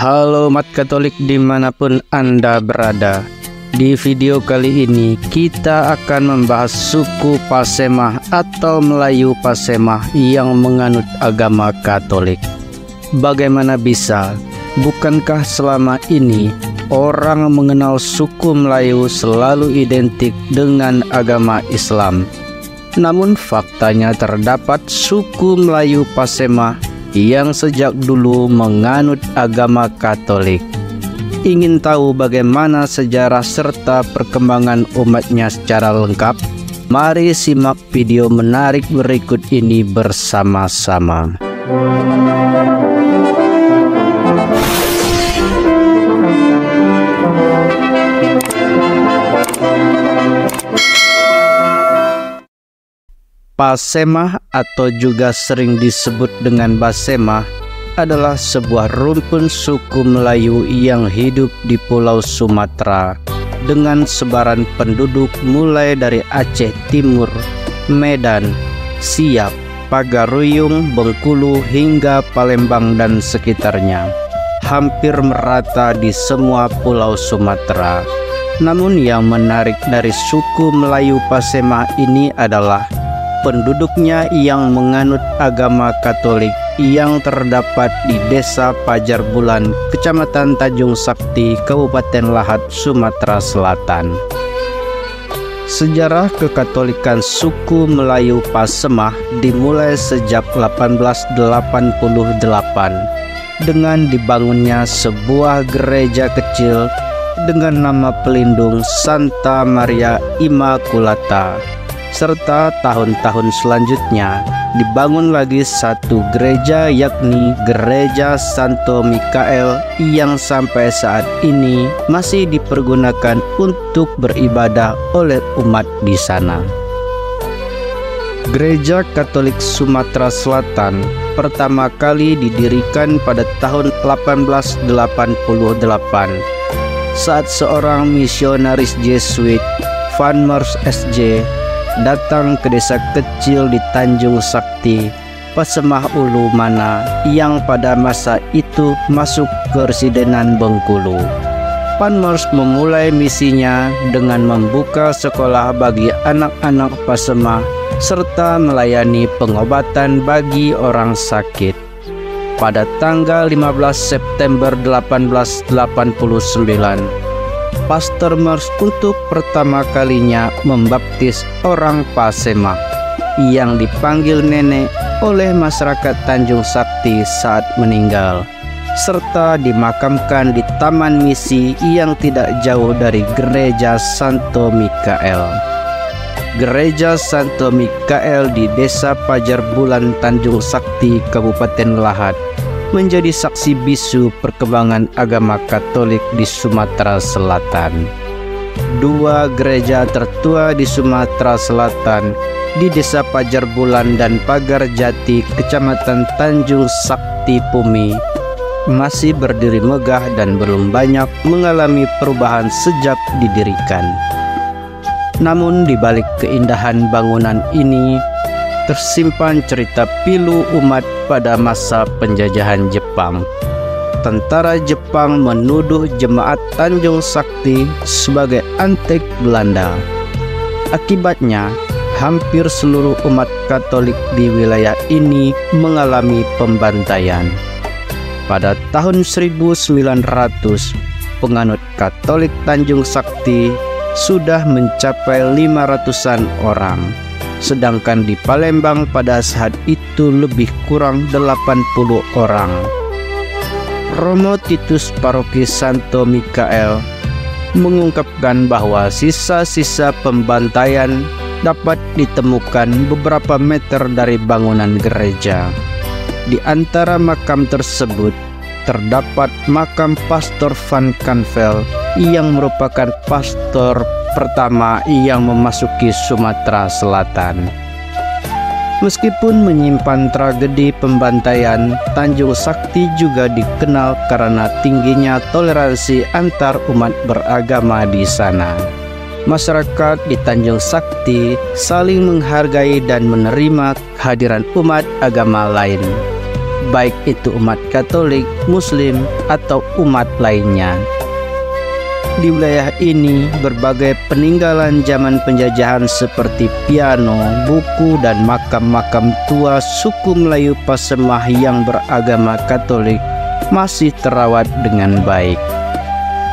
Halo umat Katolik dimanapun Anda berada. Di video kali ini kita akan membahas suku Pasemah atau Melayu Pasemah yang menganut agama Katolik. Bagaimana bisa? Bukankah selama ini orang mengenal suku Melayu selalu identik dengan agama Islam? Namun faktanya terdapat suku Melayu Pasemah yang sejak dulu menganut agama Katolik. Ingin tahu bagaimana sejarah serta perkembangan umatnya secara lengkap? Mari simak video menarik berikut ini bersama-sama. Pasemah atau juga sering disebut dengan Basemah adalah sebuah rumpun suku Melayu yang hidup di Pulau Sumatera dengan sebaran penduduk mulai dari Aceh Timur, Medan, Siak, Pagaruyung, Bengkulu hingga Palembang dan sekitarnya, hampir merata di semua Pulau Sumatera. Namun yang menarik dari suku Melayu Pasemah ini adalah penduduknya yang menganut agama Katolik yang terdapat di Desa Pajar Bulan, Kecamatan Tanjung Sakti, Kabupaten Lahat, Sumatera Selatan. Sejarah kekatolikan suku Melayu Pasemah dimulai sejak 1888 dengan dibangunnya sebuah gereja kecil dengan nama pelindung Santa Maria Immaculata. Serta tahun-tahun selanjutnya dibangun lagi satu gereja, yakni Gereja Santo Mikael, yang sampai saat ini masih dipergunakan untuk beribadah oleh umat di sana. Gereja Katolik Sumatera Selatan pertama kali didirikan pada tahun 1888 saat seorang misionaris Jesuit, Van Mers S.J., datang ke desa kecil di Tanjung Sakti, Pasemah Ulu Mana, yang pada masa itu masuk ke Residenan Bengkulu. Van Mers memulai misinya dengan membuka sekolah bagi anak-anak Pasemah serta melayani pengobatan bagi orang sakit. Pada tanggal 15 September 1889, Pastor Mers untuk pertama kalinya membaptis orang Pasemah yang dipanggil nenek oleh masyarakat Tanjung Sakti saat meninggal, serta dimakamkan di taman misi yang tidak jauh dari Gereja Santo Mikael. Gereja Santo Mikael di Desa Pajar Bulan, Tanjung Sakti, Kabupaten Lahat menjadi saksi bisu perkembangan agama Katolik di Sumatera Selatan. Dua gereja tertua di Sumatera Selatan, di Desa Pajar Bulan dan Pagar Jati, Kecamatan Tanjung Sakti Pumi, masih berdiri megah dan belum banyak mengalami perubahan sejak didirikan. Namun di balik keindahan bangunan ini tersimpan cerita pilu umat pada masa penjajahan Jepang. Tentara Jepang menuduh jemaat Tanjung Sakti sebagai antek Belanda. Akibatnya, hampir seluruh umat Katolik di wilayah ini mengalami pembantaian. Pada tahun 1900, penganut Katolik Tanjung Sakti sudah mencapai 500-an orang. Sedangkan di Palembang pada saat itu lebih kurang 80 orang. Romo Titus Paroki Santo Mikael mengungkapkan bahwa sisa-sisa pembantaian dapat ditemukan beberapa meter dari bangunan gereja. Di antara makam tersebut terdapat makam Pastor Van Kanvel yang merupakan pastor pertama yang memasuki Sumatera Selatan. Meskipun menyimpan tragedi pembantaian, Tanjung Sakti juga dikenal karena tingginya toleransi antar umat beragama di sana. Masyarakat di Tanjung Sakti saling menghargai dan menerima kehadiran umat agama lain. baik itu umat Katolik, Muslim, atau umat lainnya. Di wilayah ini, berbagai peninggalan zaman penjajahan seperti piano, buku, dan makam-makam tua suku Melayu Pasemah yang beragama Katolik masih terawat dengan baik.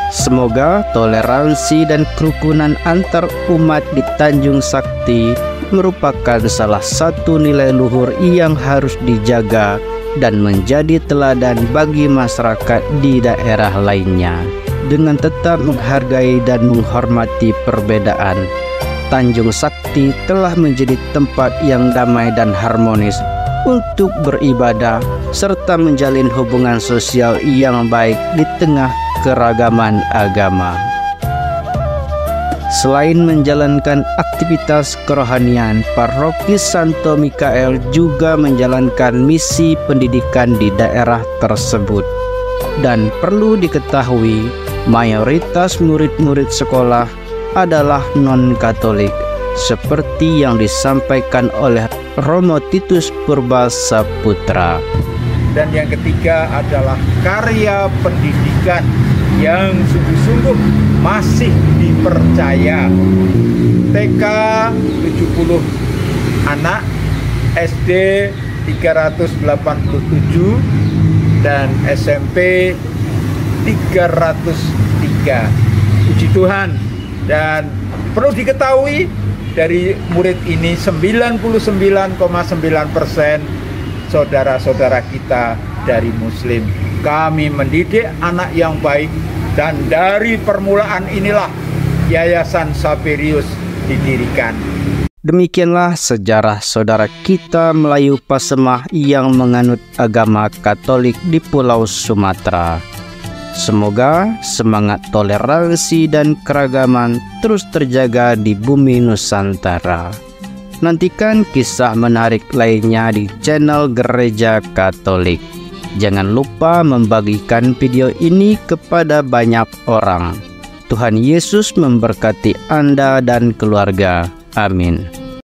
Semoga toleransi dan kerukunan antar umat di Tanjung Sakti merupakan salah satu nilai luhur yang harus dijaga dan menjadi teladan bagi masyarakat di daerah lainnya. Dengan tetap menghargai dan menghormati perbedaan, Tanjung Sakti telah menjadi tempat yang damai dan harmonis untuk beribadah serta menjalin hubungan sosial yang baik di tengah keragaman agama. Selain menjalankan aktivitas kerohanian, Paroki Santo Mikael juga menjalankan misi pendidikan di daerah tersebut. Dan perlu diketahui, mayoritas murid-murid sekolah adalah non-Katolik, seperti yang disampaikan oleh Romo Titus Purba Saputra. Dan yang ketiga adalah karya pendidikan yang sungguh-sungguh masih dipercaya. TK 70 anak, SD 387, dan SMP 303. Puji Tuhan. Dan perlu diketahui, dari murid ini 99,9% saudara-saudara kita dari Muslim. Kami mendidik anak yang baik, dan dari permulaan inilah Yayasan Saperius didirikan. Demikianlah sejarah saudara kita Melayu Pasemah yang menganut agama Katolik di Pulau Sumatera. Semoga semangat toleransi dan keragaman terus terjaga di bumi Nusantara. Nantikan kisah menarik lainnya di channel Gereja Katolik. Jangan lupa membagikan video ini kepada banyak orang. Tuhan Yesus memberkati Anda dan keluarga. Amin.